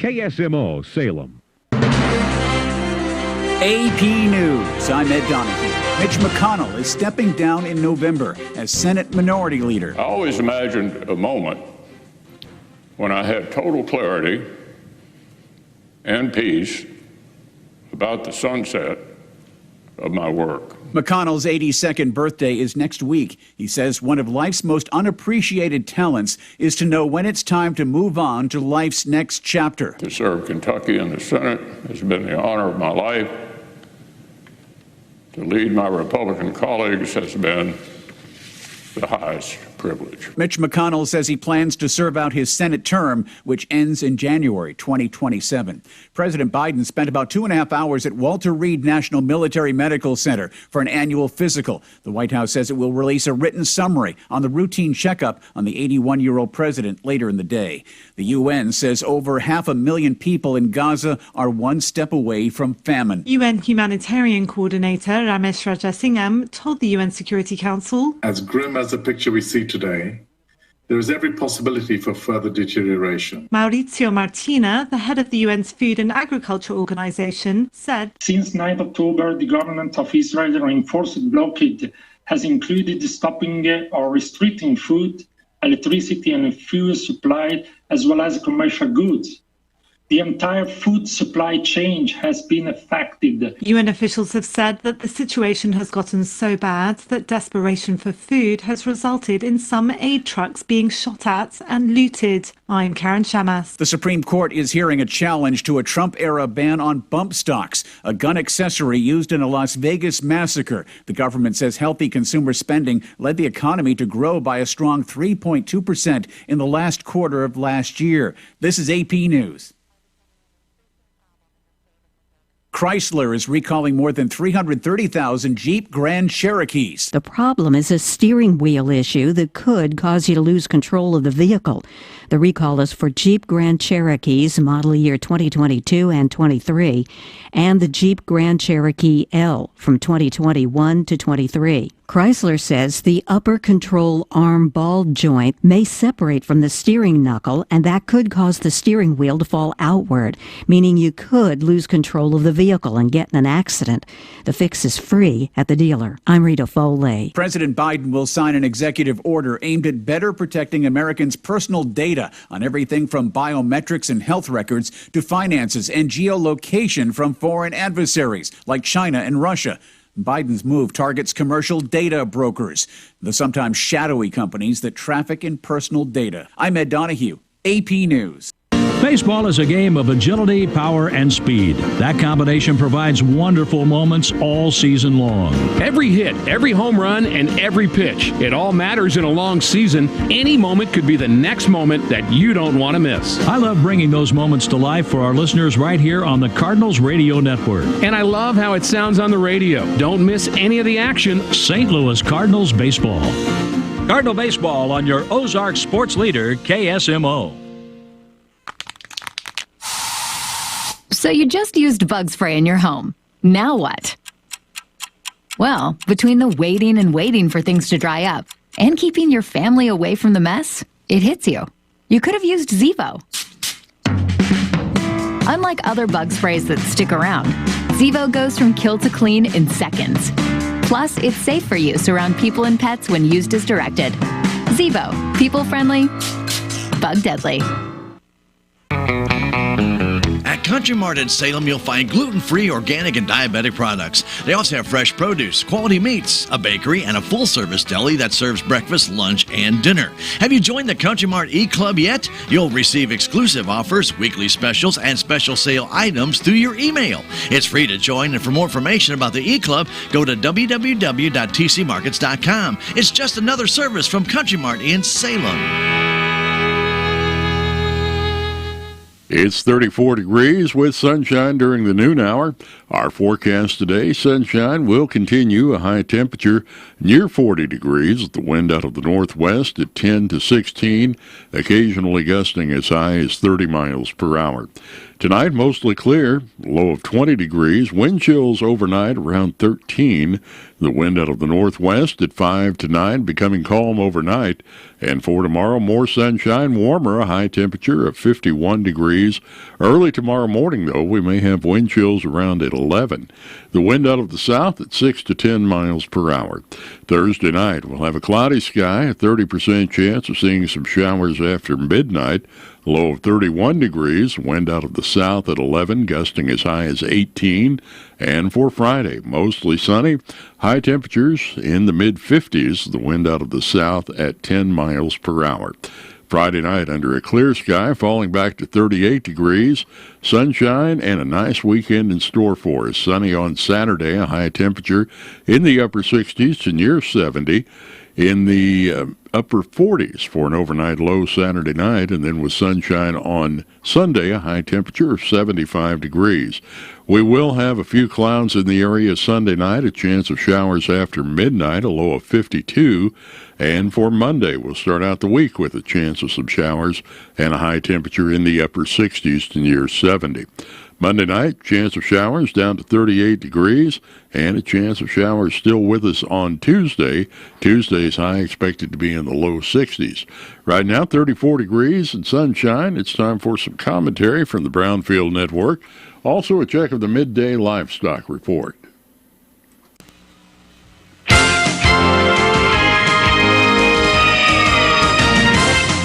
KSMO Salem. AP News. I'm Ed Donahue. Mitch McConnell is stepping down in November as Senate Minority Leader. I always imagined a moment when I had total clarity and peace about the sunset of my work. McConnell's 82nd birthday is next week. He says one of life's most unappreciated talents is to know when it's time to move on to life's next chapter. To serve Kentucky in the Senate has been the honor of my life. To lead my Republican colleagues has been the highest privilege. Mitch McConnell says he plans to serve out his Senate term, which ends in January 2027. President Biden spent about 2.5 hours at Walter Reed National Military Medical Center for an annual physical. The White House says it will release a written summary on the routine checkup on the 81-year-old president later in the day. The UN says over 500,000 people in Gaza are one step away from famine. UN humanitarian coordinator Ramesh Rajasingham told the UN Security Council, as grim as the picture we see today, there is every possibility for further deterioration. Maurizio Martina, the head of the UN's Food and Agriculture Organization, said, since 9 October, the government of Israel reinforced blockade has included stopping or restricting food, electricity and fuel supply, as well as commercial goods. The entire food supply chain has been affected. UN officials have said that the situation has gotten so bad that desperation for food has resulted in some aid trucks being shot at and looted. I'm Karen Shamas. The Supreme Court is hearing a challenge to a Trump-era ban on bump stocks, a gun accessory used in a Las Vegas massacre. The government says healthy consumer spending led the economy to grow by a strong 3.2% in the last quarter of last year. This is AP News. Chrysler is recalling more than 330,000 Jeep Grand Cherokees. The problem is a steering wheel issue that could cause you to lose control of the vehicle. The recall is for Jeep Grand Cherokees model year 2022 and 23, and the Jeep Grand Cherokee L from 2021 to 23. Chrysler says the upper control arm ball joint may separate from the steering knuckle, and that could cause the steering wheel to fall outward, meaning you could lose control of the vehicle and get in an accident. The fix is free at the dealer. I'm Rita Foley. President Biden will sign an executive order aimed at better protecting Americans' personal data on everything from biometrics and health records to finances and geolocation from foreign adversaries like China and Russia. Biden's move targets commercial data brokers, the sometimes shadowy companies that traffic in personal data. I'm Ed Donahue, AP News. Baseball is a game of agility, power, and speed. That combination provides wonderful moments all season long. Every hit, every home run, and every pitch. It all matters in a long season. Any moment could be the next moment that you don't want to miss. I love bringing those moments to life for our listeners right here on the Cardinals Radio Network. And I love how it sounds on the radio. Don't miss any of the action. St. Louis Cardinals Baseball. Cardinal Baseball on your Ozark sports leader, KSMO. So you just used bug spray in your home. Now what? Well, between the waiting and waiting for things to dry up and keeping your family away from the mess, it hits you. You could have used Zevo. Unlike other bug sprays that stick around, Zevo goes from kill to clean in seconds. Plus, it's safe for use around people and pets when used as directed. Zevo, people-friendly, bug-deadly. At Country Mart in Salem, you'll find gluten-free, organic, and diabetic products. They also have fresh produce, quality meats, a bakery, and a full-service deli that serves breakfast, lunch, and dinner. Have you joined the Country Mart e-Club yet? You'll receive exclusive offers, weekly specials, and special sale items through your email. It's free to join, and for more information about the e-Club, go to www.tcmarkets.com. It's just another service from Country Mart in Salem. It's 34 degrees with sunshine during the noon hour. Our forecast today, sunshine will continue, a high temperature near 40 degrees with the wind out of the northwest at 10 to 16, occasionally gusting as high as 30 miles per hour. Tonight, mostly clear, low of 20 degrees, wind chills overnight around 13, the wind out of the northwest at 5 to 9, becoming calm overnight, And for tomorrow, more sunshine, warmer, a high temperature of 51 degrees. Early tomorrow morning, though, we may have wind chills around at 11. The wind out of the south at 6 to 10 miles per hour. Thursday night, we'll have a cloudy sky, a 30% chance of seeing some showers after midnight. Low of 31 degrees, wind out of the south at 11, gusting as high as 18. And for Friday, mostly sunny, high temperatures in the mid-50s, the wind out of the south at 10 miles per hour. Friday night under a clear sky, falling back to 38 degrees, sunshine, and a nice weekend in store for us. Sunny on Saturday, a high temperature in the upper 60s to near 70. In the upper 40s for an overnight low Saturday night, and then with sunshine on Sunday, a high temperature of 75 degrees. We will have a few clouds in the area Sunday night, a chance of showers after midnight, a low of 52. And for Monday, we'll start out the week with a chance of some showers and a high temperature in the upper 60s to near 70. Monday night, chance of showers down to 38 degrees, and a chance of showers still with us on Tuesday. Tuesday's high expected to be in the low 60s. Right now, 34 degrees and sunshine. It's time for some commentary from the Brownfield Network. Also, a check of the midday livestock report.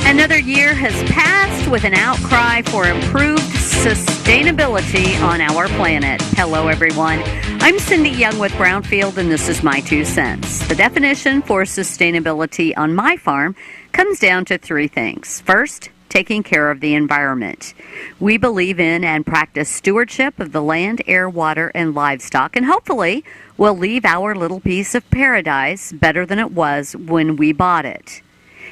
Another year has passed with an outcry for improved sustainability on our planet. Hello, everyone. I'm Cindy Young with Brownfield, and this is my 2 cents. The definition for sustainability on my farm comes down to 3 things. First, taking care of the environment. We believe in and practice stewardship of the land, air, water, and livestock, and hopefully we'll leave our little piece of paradise better than it was when we bought it.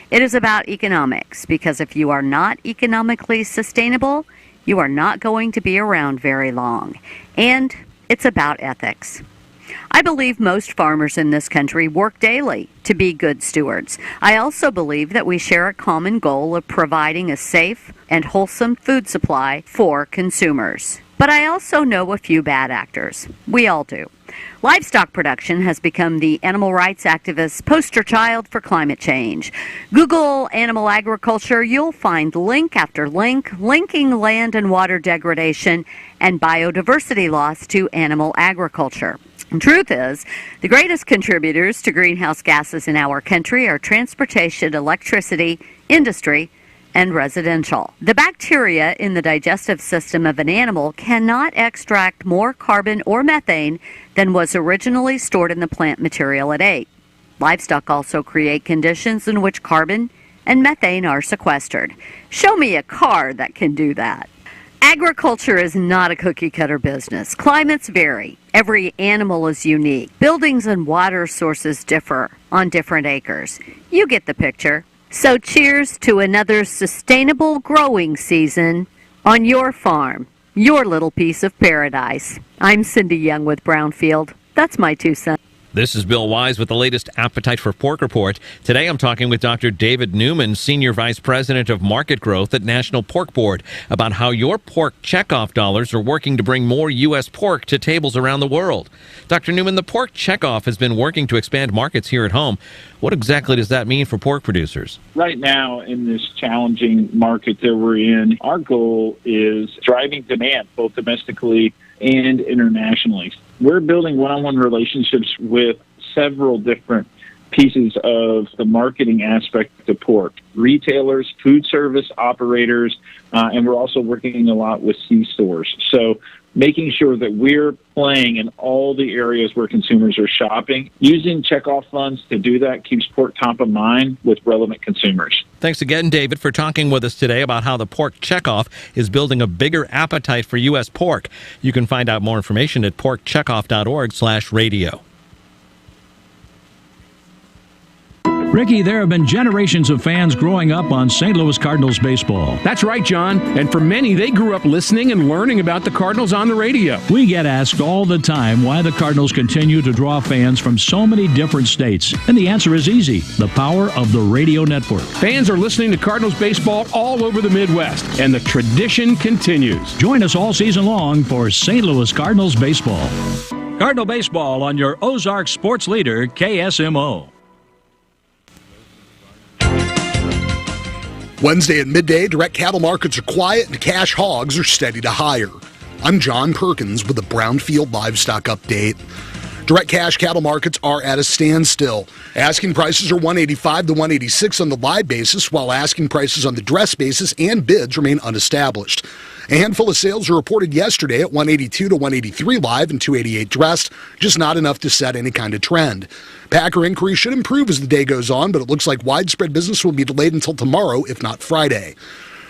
It is about economics, because if you are not economically sustainable, you are not going to be around very long. And it's about ethics. I believe most farmers in this country work daily to be good stewards. I also believe that we share a common goal of providing a safe and wholesome food supply for consumers. But I also know a few bad actors. We all do. Livestock production has become the animal rights activists' poster child for climate change. Google animal agriculture, you'll find link after link linking land and water degradation and biodiversity loss to animal agriculture. The truth is, the greatest contributors to greenhouse gases in our country are transportation, electricity, industry, and residential. The bacteria in the digestive system of an animal cannot extract more carbon or methane than was originally stored in the plant material it ate. Livestock also create conditions in which carbon and methane are sequestered. Show me a car that can do that. Agriculture is not a cookie-cutter business. Climates vary. Every animal is unique. Buildings and water sources differ on different acres. You get the picture. So cheers to another sustainable growing season on your farm, your little piece of paradise. I'm Cindy Young with Brownfield. That's my 2 cents. This is Bill Wise with the latest Appetite for Pork report. Today I'm talking with Dr. David Newman, Senior Vice President of Market Growth at National Pork Board, about how your pork checkoff dollars are working to bring more U.S. pork to tables around the world. Dr. Newman, the pork checkoff has been working to expand markets here at home. What exactly does that mean for pork producers? Right now, in this challenging market that we're in, our goal is driving demand, both domestically and internationally. We're building one-on-one relationships with several different pieces of the marketing aspect of pork. Retailers, food service operators, and we're also working a lot with C-stores. So making sure that we're playing in all the areas where consumers are shopping. Using checkoff funds to do that keeps pork top of mind with relevant consumers. Thanks again, David, for talking with us today about how the pork checkoff is building a bigger appetite for U.S. pork. You can find out more information at porkcheckoff.org/radio. Ricky, there have been generations of fans growing up on St. Louis Cardinals baseball. That's right, John. And for many, they grew up listening and learning about the Cardinals on the radio. We get asked all the time why the Cardinals continue to draw fans from so many different states. And the answer is easy: the power of the radio network. Fans are listening to Cardinals baseball all over the Midwest, and the tradition continues. Join us all season long for St. Louis Cardinals baseball. Cardinal baseball on your Ozark sports leader, KSMO. Wednesday at midday, direct cattle markets are quiet and cash hogs are steady to higher. I'm John Perkins with the Brownfield Livestock Update. Direct cash cattle markets are at a standstill. Asking prices are $185 to $186 on the live basis, while asking prices on the dress basis and bids remain unestablished. A handful of sales were reported yesterday at $182 to $183 live and $288 dressed, just not enough to set any kind of trend. Packer inquiry should improve as the day goes on, but it looks like widespread business will be delayed until tomorrow, if not Friday.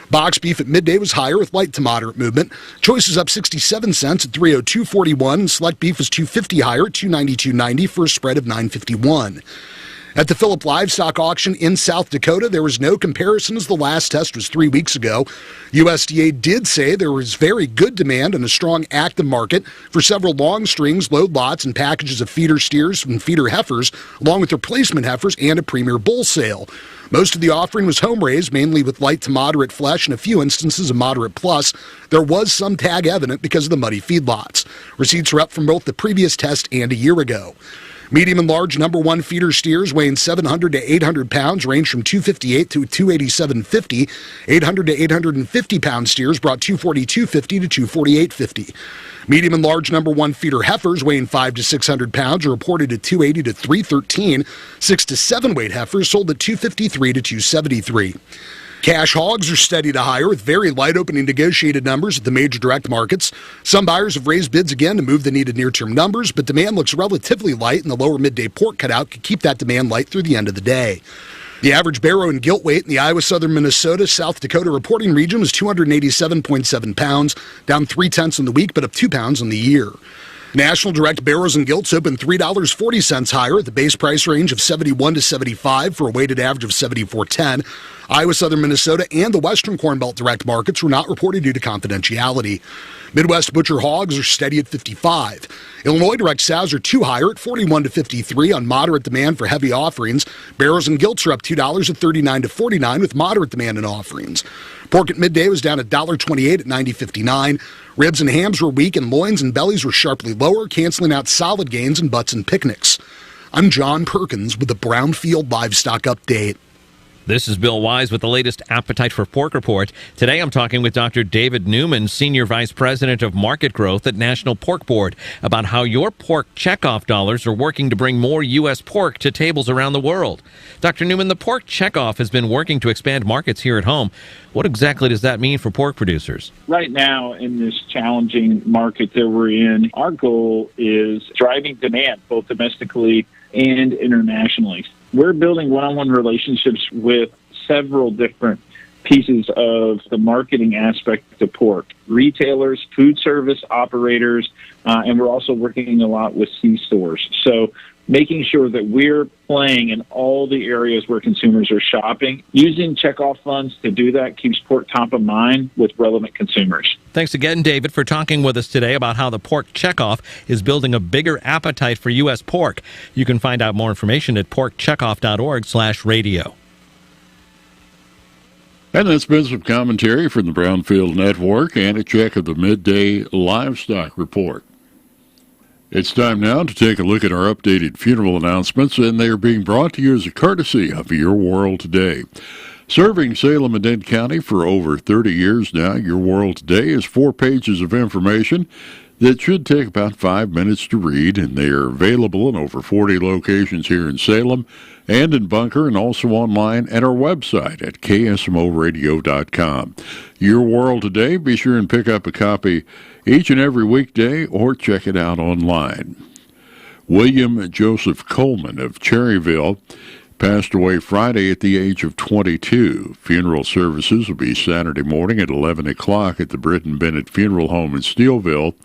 Box beef at midday was higher with light to moderate movement. Choice is up 67 cents at $302.41, and select beef was $2.50 higher at $292.90 for a spread of $9.51. At the Phillip Livestock Auction in South Dakota, there was no comparison as the last test was 3 weeks ago. USDA did say there was very good demand and a strong active market for several long strings, load lots, and packages of feeder steers and feeder heifers, along with replacement heifers and a premier bull sale. Most of the offering was home-raised, mainly with light to moderate flesh and a few instances of moderate plus. There was some tag evident because of the muddy feedlots. Receipts are up from both the previous test and a year ago. Medium and large number one feeder steers weighing 700 to 800 pounds range from $258 to $287.50. 800 to 850 pound steers brought $242.50 to $248.50. Medium and large number one feeder heifers weighing 5 to 600 pounds are reported at $280 to $313. 6 to 7 weight heifers sold at $253 to $273. Cash hogs are steady to higher with very light opening negotiated numbers at the major direct markets. Some buyers have raised bids again to move the needed near-term numbers, but demand looks relatively light, and the lower midday pork cutout could keep that demand light through the end of the day. The average barrow and gilt weight in the Iowa, Southern Minnesota, South Dakota reporting region was 287.7 pounds, down 0.3 on the week, but up 2 pounds on the year. National direct barrows and gilts opened $3.40 higher at the base price range of 71 to 75 for a weighted average of 74.10. Iowa, Southern Minnesota, and the Western Corn Belt direct markets were not reported due to confidentiality. Midwest butcher hogs are steady at 55. Illinois direct sows are 2 higher at 41 to 53 on moderate demand for heavy offerings. Barrows and gilts are up $2 at 39 to 49 with moderate demand in offerings. Pork at midday was down $1.28 at 90.59. Ribs and hams were weak, and loins and bellies were sharply lower, canceling out solid gains in butts and picnics. I'm John Perkins with the Brownfield Livestock Update. This is Bill Wise with the latest Appetite for Pork report. Today I'm talking with Dr. David Newman, Senior Vice President of Market Growth at National Pork Board, about how your pork checkoff dollars are working to bring more U.S. pork to tables around the world. Dr. Newman, the pork checkoff has been working to expand markets here at home. What exactly does that mean for pork producers? Right now, in this challenging market that we're in, our goal is driving demand both domestically and internationally. We're building one-on-one relationships with several different pieces of the marketing aspect of pork. Retailers, food service operators, and we're also working a lot with C-stores. So making sure that we're playing in all the areas where consumers are shopping. Using checkoff funds to do that keeps pork top of mind with relevant consumers. Thanks again, David, for talking with us today about how the pork checkoff is building a bigger appetite for U.S. pork. You can find out more information at porkcheckoff.org/radio. And that's been some commentary from the Brownfield Network and a check of the midday livestock report. It's time now to take a look at our updated funeral announcements, and they are being brought to you as a courtesy of Your World Today. Serving Salem and Dade County for over 30 years now, Your World Today is 4 pages of information that should take about 5 minutes to read, and they are available in over 40 locations here in Salem and in Bunker, and also online at our website at ksmoradio.com. Your World Today, be sure and pick up a copy each and every weekday or check it out online. William Joseph Coleman of Cherryville passed away Friday at the age of 22. Funeral services will be Saturday morning at 11 o'clock at the Britton Bennett Funeral Home in Steelville.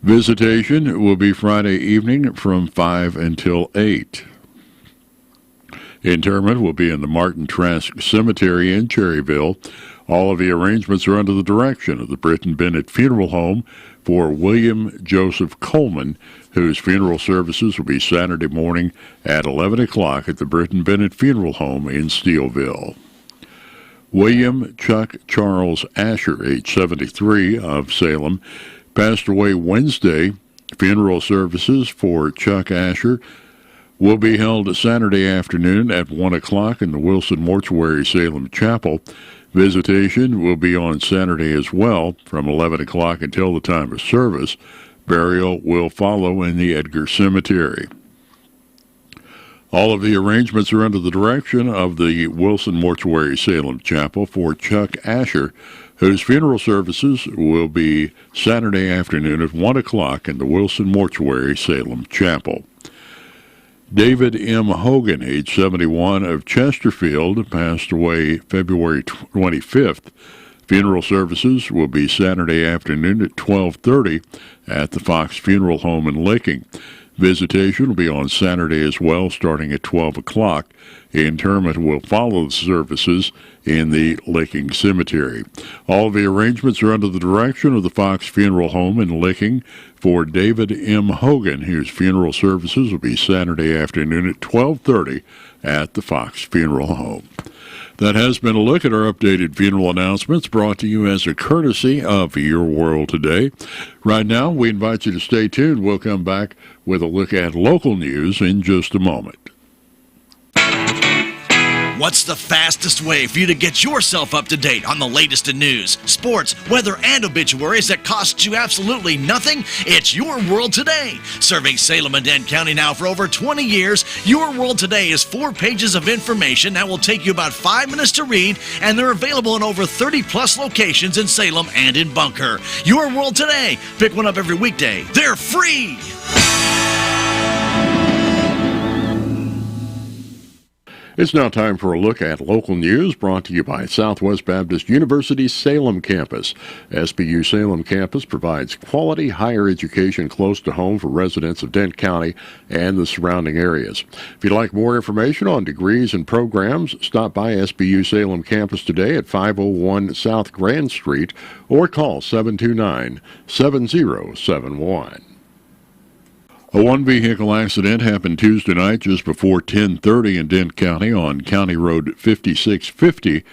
Visitation will be Friday evening from 5 until 8. Interment will be in the Martin Trask Cemetery in Cherryville. All of the arrangements are under the direction of the Britton Bennett Funeral Home for William Joseph Coleman, whose funeral services will be Saturday morning at 11 o'clock at the Britton Bennett Funeral Home in Steelville. William Chuck Charles Asher, age 73, of Salem, passed away Wednesday. Funeral services for Chuck Asher will be held Saturday afternoon at 1 o'clock in the Wilson Mortuary Salem Chapel. Visitation will be on Saturday as well from 11 o'clock until the time of service. Burial will follow in the Edgar Cemetery. All of the arrangements are under the direction of the Wilson Mortuary Salem Chapel for Chuck Asher, whose funeral services will be Saturday afternoon at 1 o'clock in the Wilson Mortuary Salem Chapel. David M. Hogan, age 71, of Chesterfield, passed away February 25th. Funeral services will be Saturday afternoon at 12:30 at the Fox Funeral Home in Licking. Visitation will be on Saturday as well, starting at 12 o'clock. Interment will follow the services in the Licking Cemetery. All of the arrangements are under the direction of the Fox Funeral Home in Licking for David M. Hogan, whose funeral services will be Saturday afternoon at 12:30 at the Fox Funeral Home. That has been a look at our updated funeral announcements, brought to you as a courtesy of Your World Today. Right now, we invite you to stay tuned. We'll come back with a look at local news in just a moment. What's the fastest way for you to get yourself up to date on the latest in news, sports, weather, and obituaries that costs you absolutely nothing? It's Your World Today. Serving Salem and Dent County now for over 20 years, Your World Today is 4 pages of information that will take you about 5 minutes to read, and they're available in over 30-plus locations in Salem and in Bunker. Your World Today. Pick one up every weekday. They're free! It's now time for a look at local news, brought to you by Southwest Baptist University's Salem campus. SBU Salem campus provides quality higher education close to home for residents of Dent County and the surrounding areas. If you'd like more information on degrees and programs, stop by SBU Salem campus today at 501 South Grand Street or call 729-7071. A one-vehicle accident happened Tuesday night just before 10:30 in Dent County on County Road 5650,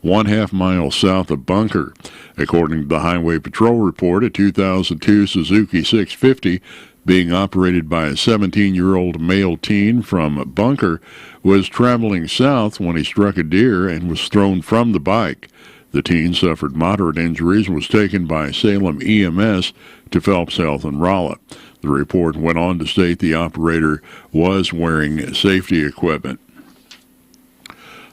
1/2 mile south of Bunker. According to the Highway Patrol report, a 2002 Suzuki 650 being operated by a 17-year-old male teen from Bunker was traveling south when he struck a deer and was thrown from the bike. The teen suffered moderate injuries and was taken by Salem EMS to Phelps Health in Rolla. The report went on to state the operator was wearing safety equipment.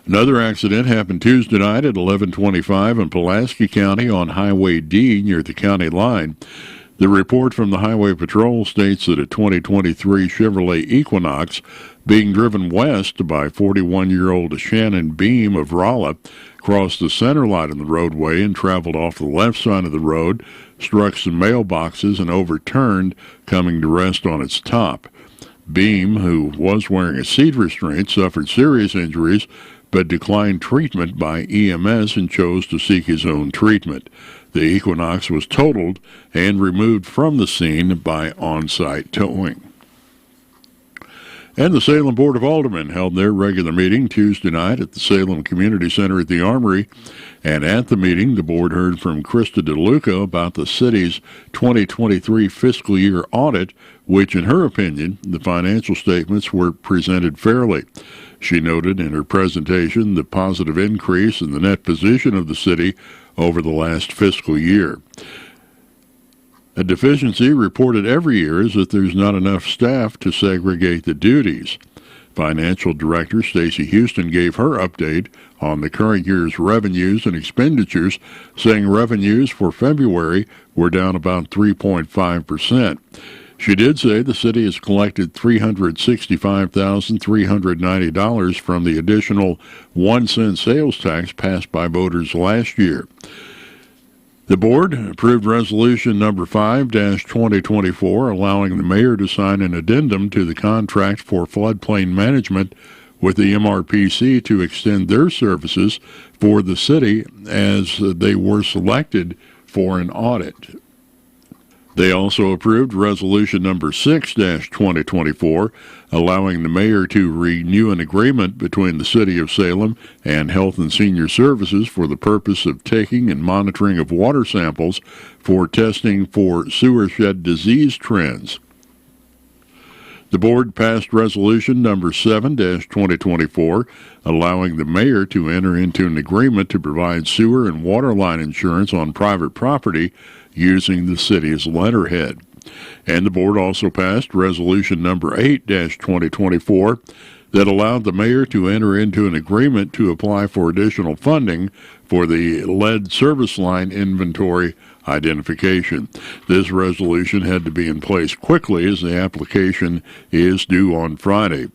Another accident happened Tuesday night at 11:25 in Pulaski County on Highway D near the county line. The report from the Highway Patrol states that a 2023 Chevrolet Equinox being driven west by 41-year-old Shannon Beam of Rolla crossed the center line of the roadway and traveled off the left side of the road, struck some mailboxes, and overturned, coming to rest on its top. Beam, who was wearing a seat restraint, suffered serious injuries but declined treatment by EMS and chose to seek his own treatment. The Equinox was totaled and removed from the scene by on-site towing. And the Salem Board of Aldermen held their regular meeting Tuesday night at the Salem Community Center at the Armory. And at the meeting, the board heard from Krista DeLuca about the city's 2023 fiscal year audit, which, in her opinion, the financial statements were presented fairly. She noted in her presentation the positive increase in the net position of the city over the last fiscal year. A deficiency reported every year is that there's not enough staff to segregate the duties. Financial Director Stacey Houston gave her update on the current year's revenues and expenditures, saying revenues for February were down about 3.5%. She did say the city has collected $365,390 from the additional 1-cent sales tax passed by voters last year. The board approved Resolution Number 5-2024, allowing the mayor to sign an addendum to the contract for floodplain management with the MRPC to extend their services for the city as they were selected for an audit. They also approved Resolution Number 6-2024, allowing the mayor to renew an agreement between the City of Salem and Health and Senior Services for the purpose of taking and monitoring of water samples for testing for sewer shed disease trends. The board passed resolution number 7-2024, allowing the mayor to enter into an agreement to provide sewer and water line insurance on private property using the city's letterhead. And the board also passed resolution number 8-2024 that allowed the mayor to enter into an agreement to apply for additional funding for the lead service line inventory identification. This resolution had to be in place quickly as the application is due on Friday.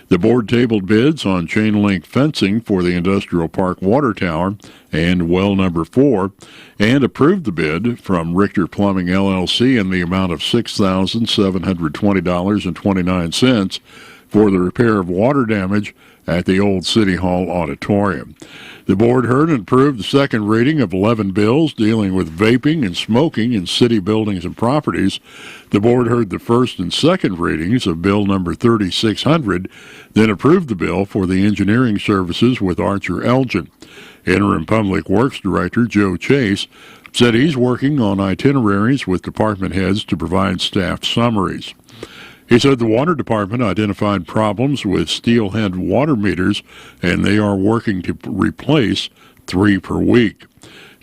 The board tabled bids on chain link fencing for the Industrial Park Water Tower and well number 4 and approved the bid from Richter Plumbing LLC in the amount of $6,720.29 for the repair of water damage at the old City Hall auditorium. The board heard and approved the second reading of 11 bills dealing with vaping and smoking in city buildings and properties. The board heard the first and second readings of Bill number 3600, then approved the bill for the engineering services with Archer Elgin. Interim Public Works Director Joe Chase said he's working on itineraries with department heads to provide staff summaries. He said the water department identified problems with steelhead water meters, and they are working to replace 3 per week.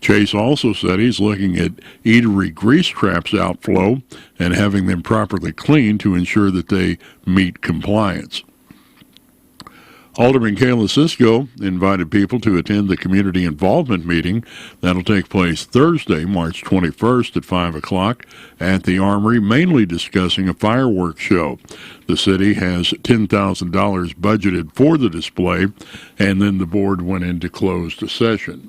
Chase also said he's looking at eatery grease traps outflow and having them properly cleaned to ensure that they meet compliance. Alderman Kayla Cisco invited people to attend the community involvement meeting. That'll take place Thursday, March 21st at 5 o'clock at the Armory, mainly discussing a fireworks show. The city has $10,000 budgeted for the display, and then the board went into closed session.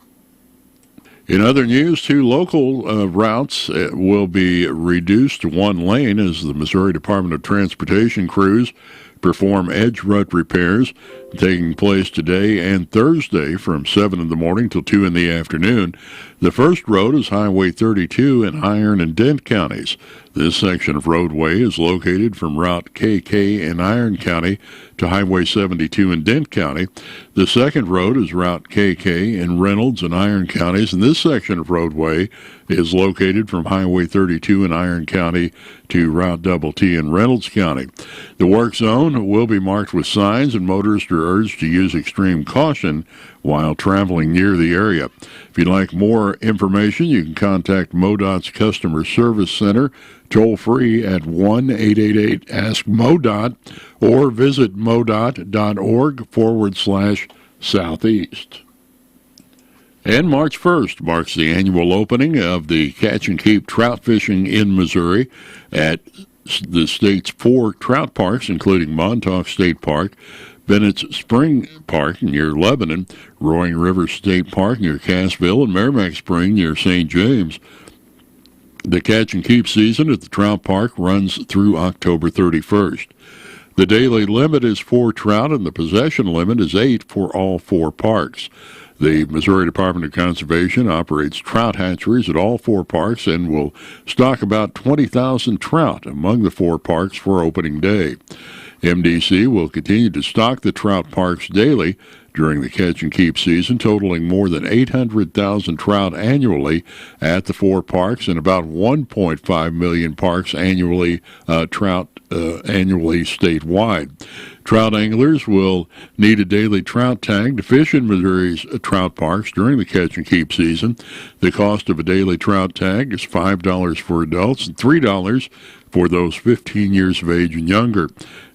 In other news, 2 local routes will be reduced to 1 lane as the Missouri Department of Transportation crews perform edge rut repairs taking place today and Thursday from 7 in the morning till 2 in the afternoon. The first road is Highway 32 in Iron and Dent counties. This section of roadway is located from Route KK in Iron County to Highway 72 in Dent County. The second road is Route KK in Reynolds and Iron counties, and this section of roadway is located from Highway 32 in Iron County to Route Double T in Reynolds County. The work zone will be marked with signs, and motorists are urged to use extreme caution while traveling near the area. If you'd like more information, you can contact MoDOT's Customer Service Center toll-free at 1-888-ASK-MoDOT or visit modot.org/southeast. And March 1st marks the annual opening of the Catch and Keep trout fishing in Missouri at the state's 4 trout parks, including Montauk State Park, Bennett's Spring Park near Lebanon, Roaring River State Park near Cassville, and Merrimack Spring near St. James. The Catch and Keep season at the trout park runs through October 31st. The daily limit is 4 trout, and the possession limit is 8 for all 4 parks. The Missouri Department of Conservation operates trout hatcheries at all 4 parks and will stock about 20,000 trout among the 4 parks for opening day. MDC will continue to stock the trout parks daily during the Catch and Keep season, totaling more than 800,000 trout annually at the 4 parks and about 1.5 million parks annually statewide. Trout anglers will need a daily trout tag to fish in Missouri's trout parks during the Catch and Keep season. The cost of a daily trout tag is $5 for adults and $3 for those 15 years of age and younger.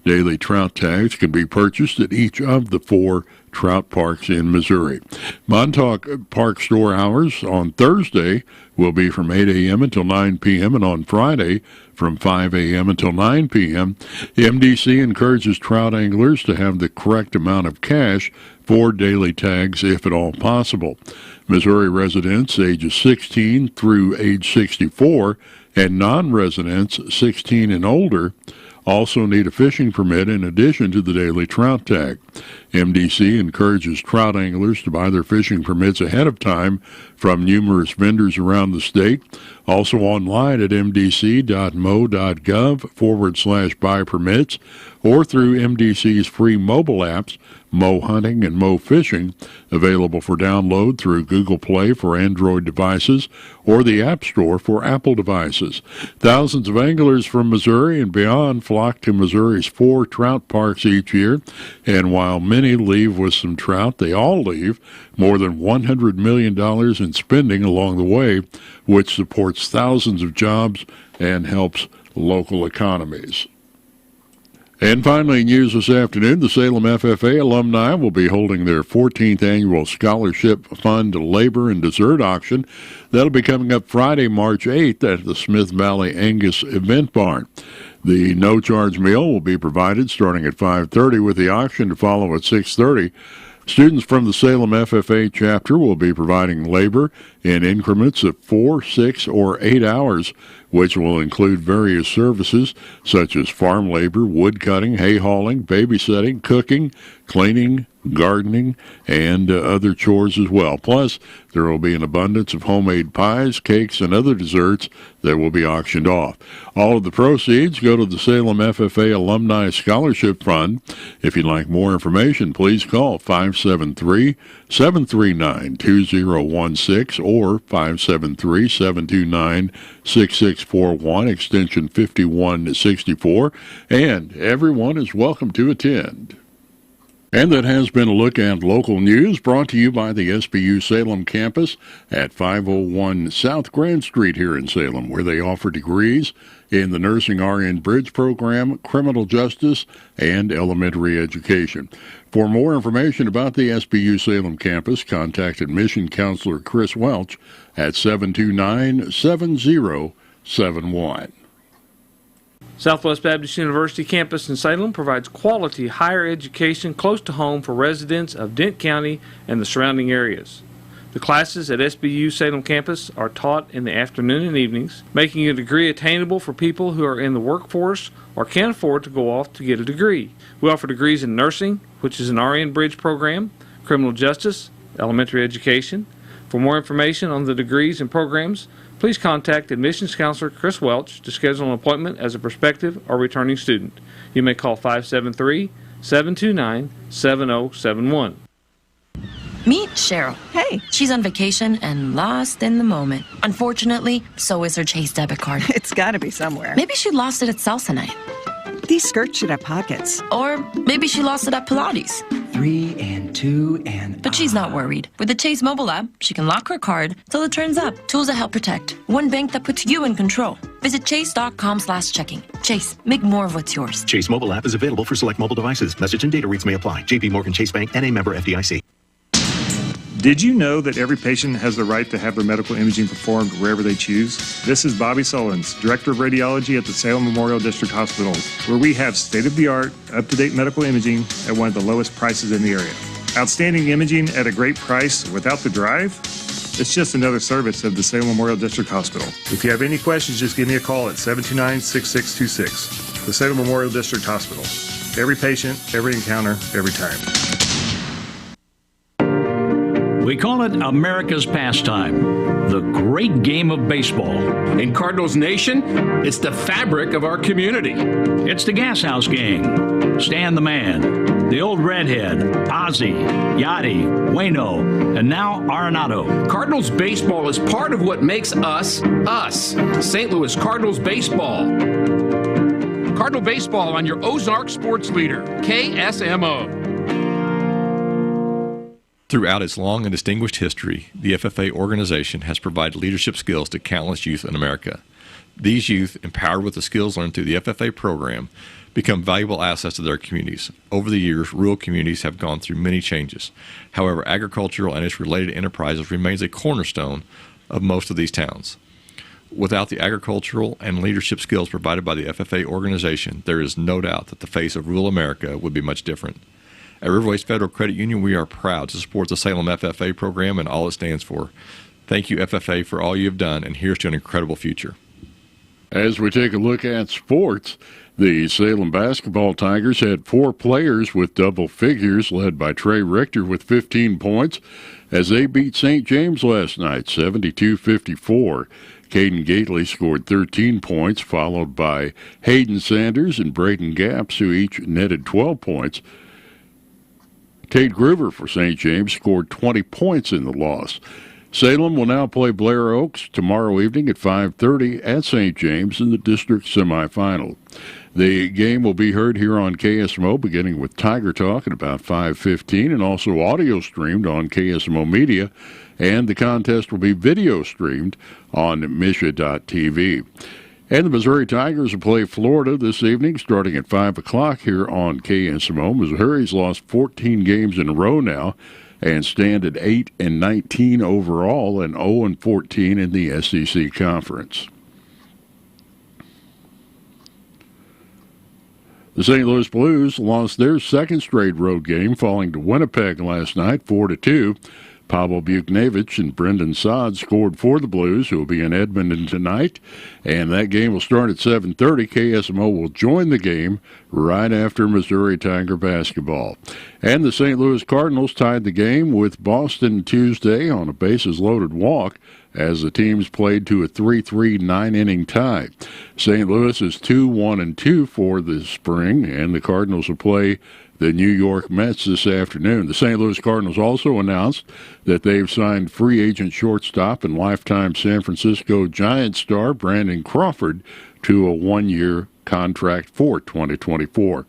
Daily trout tags can be purchased at each of the 4 trout parks in Missouri. Montauk Park store hours on Thursday will be from 8 a.m. until 9 p.m. and on Friday from 5 a.m. until 9 p.m. The MDC encourages trout anglers to have the correct amount of cash for daily tags if at all possible. Missouri residents ages 16 through age 64 and non-residents 16 and older also need a fishing permit in addition to the daily trout tag. MDC encourages trout anglers to buy their fishing permits ahead of time from numerous vendors around the state. Also online at mdc.mo.gov/buy permits or through MDC's free mobile apps Mo Hunting and Mo Fishing, available for download through Google Play for Android devices or the App Store for Apple devices. Thousands of anglers from Missouri and beyond flock to Missouri's 4 trout parks each year, and while many leave with some trout, they all leave more than $100 million in spending along the way, which supports thousands of jobs and helps local economies. And finally, news this afternoon, the Salem FFA alumni will be holding their 14th annual Scholarship Fund Labor and Dessert Auction. That'll be coming up Friday, March 8th at the Smith Valley Angus Event Barn. The no-charge meal will be provided starting at 5:30 with the auction to follow at 6:30. Students from the Salem FFA chapter will be providing labor in increments of 4, 6, or 8 hours, which will include various services such as farm labor, wood cutting, hay hauling, babysitting, cooking, cleaning, gardening, and other chores as well. Plus, there will be an abundance of homemade pies, cakes, and other desserts that will be auctioned off. All of the proceeds go to the Salem FFA Alumni Scholarship Fund. If you'd like more information, please call 573-739-2016 or 573-729-6641, extension 5164, and everyone is welcome to attend. And that has been a look at local news brought to you by the SBU Salem campus at 501 South Grand Street here in Salem, where they offer degrees in the Nursing RN Bridge Program, Criminal Justice, and Elementary Education. For more information about the SBU Salem campus, contact Admission Counselor Chris Welch at 729-7071. Southwest Baptist University campus in Salem provides quality higher education close to home for residents of Dent County and the surrounding areas. The classes at SBU Salem campus are taught in the afternoon and evenings, making a degree attainable for people who are in the workforce or can't afford to go off to get a degree. We offer degrees in nursing, which is an RN Bridge program, criminal justice, elementary education. For more information on the degrees and programs, please contact Admissions Counselor Chris Welch to schedule an appointment as a prospective or returning student. You may call 573-729-7071. Meet Cheryl. Hey. She's on vacation and lost in the moment. Unfortunately, so is her Chase debit card. It's gotta be somewhere. Maybe she lost it at salsa night. These skirts should have pockets. Or maybe she lost it at Pilates. 3 and 2 and... But she's not worried. With the Chase mobile app, she can lock her card till it turns up. Tools that help protect. One bank that puts you in control. Visit chase.com/checking. Chase, make more of what's yours. Chase mobile app is available for select mobile devices. Message and data rates may apply. JP Morgan Chase Bank, N.A. member FDIC. Did you know that every patient has the right to have their medical imaging performed wherever they choose? This is Bobby Sullins, Director of Radiology at the Salem Memorial District Hospital, where we have state-of-the-art, up-to-date medical imaging at one of the lowest prices in the area. Outstanding imaging at a great price without the drive? It's just another service of the Salem Memorial District Hospital. If you have any questions, just give me a call at 729-6626. The Salem Memorial District Hospital. Every patient, every encounter, every time. We call it America's pastime, the great game of baseball. In Cardinals Nation, it's the fabric of our community. It's the Gas House Gang, Stan the Man, the Old Redhead, Ozzie, Yachty, Waino, and now Arenado. Cardinals baseball is part of what makes us, us. St. Louis Cardinals baseball. Cardinal baseball on your Ozark sports leader, KSMO. Throughout its long and distinguished history, the FFA organization has provided leadership skills to countless youth in America. These youth, empowered with the skills learned through the FFA program, become valuable assets to their communities. Over the years, rural communities have gone through many changes. However, agricultural and its related enterprises remains a cornerstone of most of these towns. Without the agricultural and leadership skills provided by the FFA organization, there is no doubt that the face of rural America would be much different. At Riverways Federal Credit Union, we are proud to support the Salem FFA program and all it stands for. Thank you, FFA, for all you have done, and here's to an incredible future. As we take a look at sports, the Salem basketball Tigers had 4 players with double figures, led by Trey Richter with 15 points, as they beat St. James last night, 72-54. Caden Gately scored 13 points, followed by Hayden Sanders and Braden Gaps, who each netted 12 points. Tate Groover for St. James scored 20 points in the loss. Salem will now play Blair Oaks tomorrow evening at 5:30 at St. James in the district semifinal. The game will be heard here on KSMO, beginning with Tiger Talk at about 5:15, and also audio streamed on KSMO Media, and the contest will be video streamed on Misha.tv. And the Missouri Tigers will play Florida this evening, starting at 5 o'clock here on KSMO. Missouri's lost 14 games in a row now and stand at 8-19 overall and 0-14 in the SEC Conference. The St. Louis Blues lost their second straight road game, falling to Winnipeg last night 4-2. Pavel Buchnevich and Brendan Saad scored for the Blues, who will be in Edmonton tonight. And that game will start at 7:30. KSMO will join the game right after Missouri Tiger basketball. And the St. Louis Cardinals tied the game with Boston Tuesday on a bases-loaded walk as the teams played to a 3-3 nine-inning tie. St. Louis is 2-1-2 for the spring, and the Cardinals will play the New York Mets this afternoon. The St. Louis Cardinals also announced that they've signed free agent shortstop and lifetime San Francisco Giants star Brandon Crawford to a one-year contract for 2024.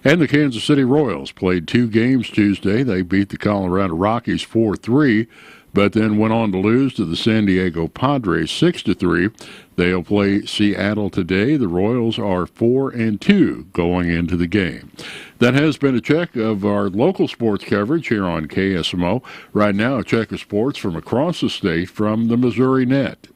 And the Kansas City Royals played 2 games Tuesday. They beat the Colorado Rockies 4-3, but then went on to lose to the San Diego Padres 6-3. They'll play Seattle today. The Royals are 4-2 going into the game. That has been a check of our local sports coverage here on KSMO. Right now, a check of sports from across the state from the Missouri Net.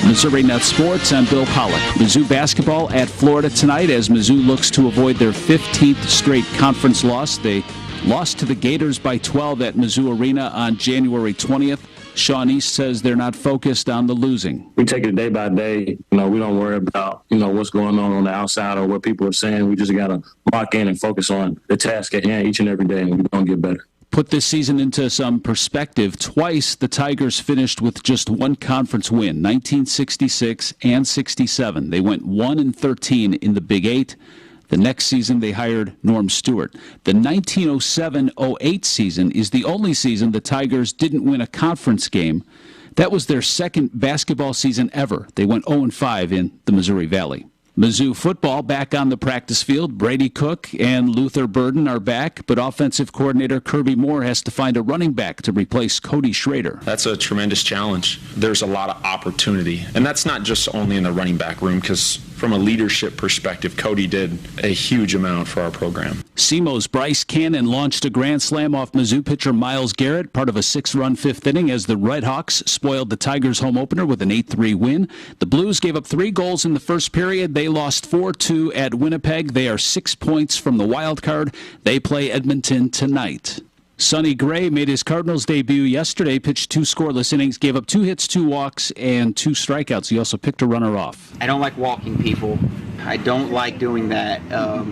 Missouri Net Sports, I'm Bill Pollock. Mizzou basketball at Florida tonight as Mizzou looks to avoid their 15th straight conference loss. They lost to the Gators by 12 at Mizzou Arena on January 20th. Sean East says they're not focused on the losing. We take it day by day. We don't worry about, what's going on the outside or what people are saying. We just got to lock in and focus on the task at hand each and every day, and we're going to get better. Put this season into some perspective, twice the Tigers finished with just one conference win, 1966 and 67. They went 1-13 in the Big Eight. The next season, they hired Norm Stewart. The 1907-08 season is the only season the Tigers didn't win a conference game. That was their second basketball season ever. They went 0-5 in the Missouri Valley. Mizzou football back on the practice field. Brady Cook and Luther Burden are back, but offensive coordinator Kirby Moore has to find a running back to replace Cody Schrader. That's a tremendous challenge. There's a lot of opportunity, and that's not just only in the running back room, because from a leadership perspective, Cody did a huge amount for our program. SEMO's Bryce Cannon launched a grand slam off Mizzou pitcher Myles Garrett, part of a 6-run fifth inning as the Red Hawks spoiled the Tigers' home opener with an 8-3 win. The Blues gave up 3 goals in the first period. They lost 4-2 at Winnipeg. They are 6 points from the wild card. They play Edmonton tonight. Sonny Gray made his Cardinals debut yesterday, pitched 2 scoreless innings, gave up 2 hits, 2 walks, and 2 strikeouts. He also picked a runner off. I don't like walking people. I don't like doing that. I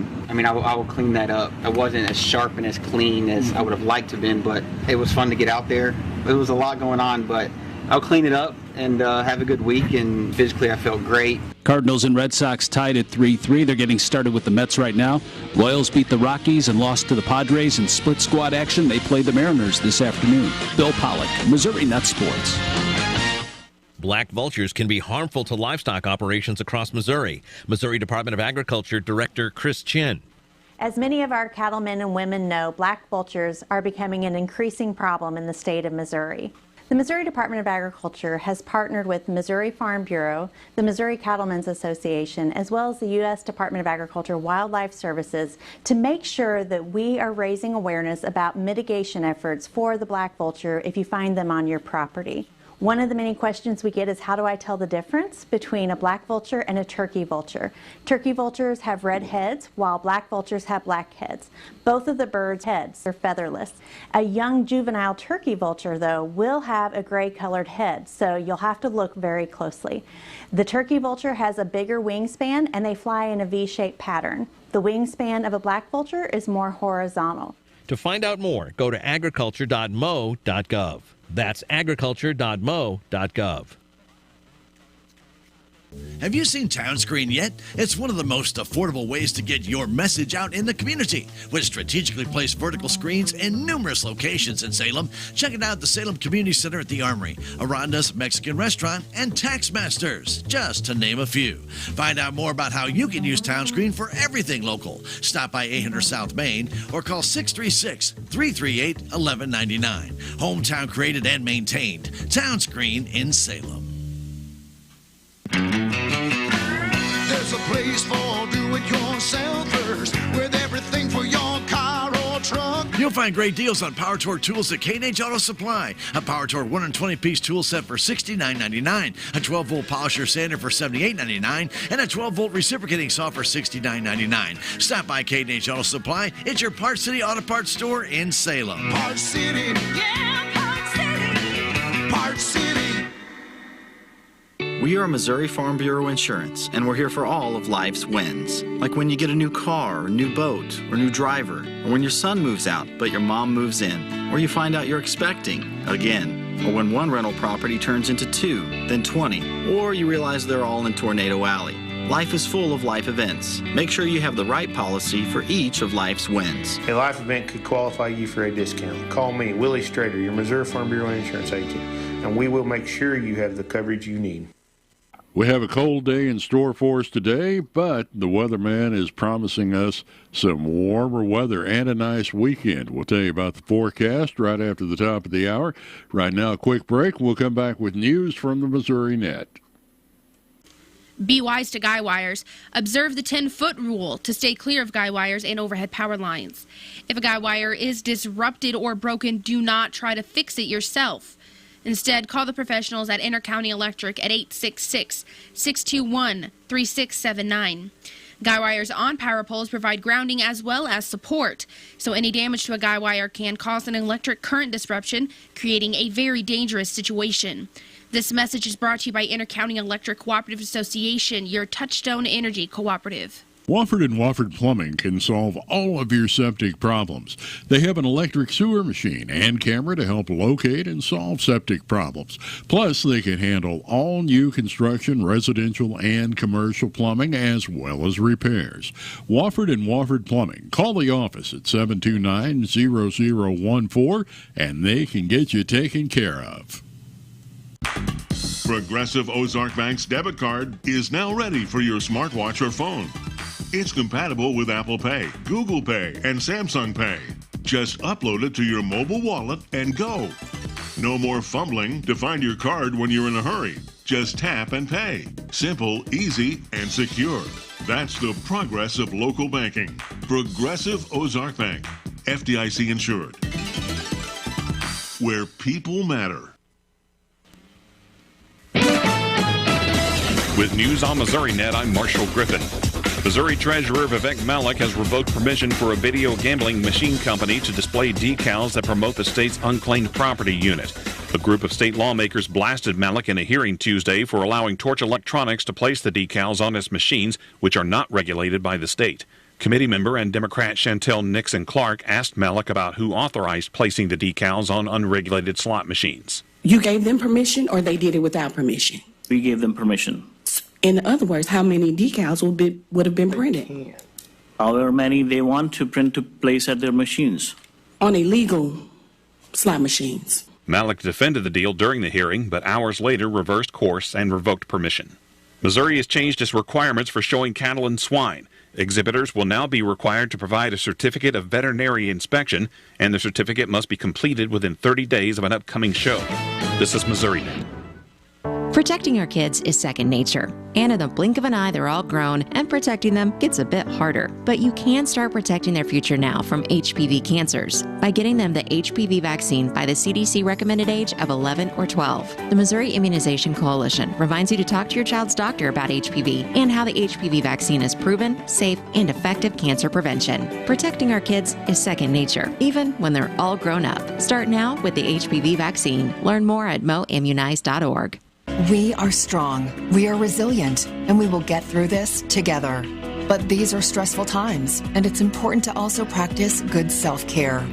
will clean that up. I wasn't as sharp and as clean as I would have liked to have been, but it was fun to get out there. It was a lot going on, but I'll clean it up and have a good week, and physically I felt great. Cardinals and Red Sox tied at 3-3. They're getting started with the Mets right now. Royals beat the Rockies and lost to the Padres in split squad action. They play the Mariners this afternoon. Bill Pollock, Missouri Net Sports. Black vultures can be harmful to livestock operations across Missouri. Missouri Department of Agriculture Director Chris Chin. As many of our cattlemen and women know, black vultures are becoming an increasing problem in the state of Missouri. The Missouri Department of Agriculture has partnered with the Missouri Farm Bureau, the Missouri Cattlemen's Association, as well as the U.S. Department of Agriculture Wildlife Services to make sure that we are raising awareness about mitigation efforts for the black vulture if you find them on your property. One of the many questions we get is, how do I tell the difference between a black vulture and a turkey vulture? Turkey vultures have red heads, while black vultures have black heads. Both of the birds' heads are featherless. A young juvenile turkey vulture, though, will have a gray-colored head, so you'll have to look very closely. The turkey vulture has a bigger wingspan, and they fly in a V-shaped pattern. The wingspan of a black vulture is more horizontal. To find out more, go to agriculture.mo.gov. That's agriculture.mo.gov. Have you seen Townscreen yet? It's one of the most affordable ways to get your message out in the community. With strategically placed vertical screens in numerous locations in Salem, check it out at the Salem Community Center at the Armory, Aranda's Mexican Restaurant, and Taxmasters, just to name a few. Find out more about how you can use Townscreen for everything local. Stop by 800 South Main or call 636-338-1199. Hometown created and maintained. Townscreen in Salem. There's a place for do-it-yourselfers with everything for your car or truck. You'll find great deals on Power Tour tools at K&H Auto Supply. A Power Tour 120-piece tool set for $69.99, a 12-volt polisher sander for $78.99, and a 12-volt reciprocating saw for $69.99. Stop by K&H Auto Supply. It's your Parts City Auto Parts store in Salem. Parts City. Yeah, Parts City. Parts City. We are Missouri Farm Bureau Insurance, and we're here for all of life's wins. Like when you get a new car, or new boat, or new driver, or when your son moves out, but your mom moves in, or you find out you're expecting again, or when one rental property turns into 2, then 20, or you realize they're all in Tornado Alley. Life is full of life events. Make sure you have the right policy for each of life's wins. A life event could qualify you for a discount. Call me, Willie Strader, your Missouri Farm Bureau Insurance agent, and we will make sure you have the coverage you need. We have a cold day in store for us today, but the weatherman is promising us some warmer weather and a nice weekend. We'll tell you about the forecast right after the top of the hour. Right now, a quick break. We'll come back with news from the Missouri Net. Be wise to guy wires. Observe the 10-foot rule to stay clear of guy wires and overhead power lines. If a guy wire is disrupted or broken, do not try to fix it yourself. Instead, call the professionals at Intercounty Electric at 866-621-3679. Guy wires on power poles provide grounding as well as support, so any damage to a guy wire can cause an electric current disruption, creating a very dangerous situation. This message is brought to you by Intercounty Electric Cooperative Association, your Touchstone Energy Cooperative. Wofford & Wofford Plumbing can solve all of your septic problems. They have an electric sewer machine and camera to help locate and solve septic problems. Plus, they can handle all new construction, residential, and commercial plumbing, as well as repairs. Wofford & Wofford Plumbing. Call the office at 729-0014, and they can get you taken care of. Progressive Ozark Bank's debit card is now ready for your smartwatch or phone. It's compatible with Apple Pay, Google Pay, and Samsung Pay. Just upload it to your mobile wallet and go. No more fumbling to find your card when you're in a hurry. Just tap and pay. Simple, easy, and secure. That's the progress of local banking. Progressive Ozark Bank, FDIC insured. Where people matter. With news on Missouri Net, I'm Marshall Griffin. Missouri Treasurer Vivek Malik has revoked permission for a video gambling machine company to display decals that promote the state's unclaimed property unit. A group of state lawmakers blasted Malik in a hearing Tuesday for allowing Torch Electronics to place the decals on its machines, which are not regulated by the state. Committee member and Democrat Chantel Nixon Clark asked Malik about who authorized placing the decals on unregulated slot machines. You gave them permission, or they did it without permission? We gave them permission. In other words, how many decals would have been printed? However many they want to print to place at their machines. On illegal slot machines. Malik defended the deal during the hearing, but hours later reversed course and revoked permission. Missouri has changed its requirements for showing cattle and swine. Exhibitors will now be required to provide a certificate of veterinary inspection, and the certificate must be completed within 30 days of an upcoming show. This is Missouri Net. Protecting our kids is second nature, and in the blink of an eye, they're all grown, and protecting them gets a bit harder. But you can start protecting their future now from HPV cancers by getting them the HPV vaccine by the CDC recommended age of 11 or 12. The Missouri Immunization Coalition reminds you to talk to your child's doctor about HPV and how the HPV vaccine is proven, safe, and effective cancer prevention. Protecting our kids is second nature, even when they're all grown up. Start now with the HPV vaccine. Learn more at moimmunize.org. We are strong, we are resilient, and we will get through this together. But these are stressful times, and it's important to also practice good self-care.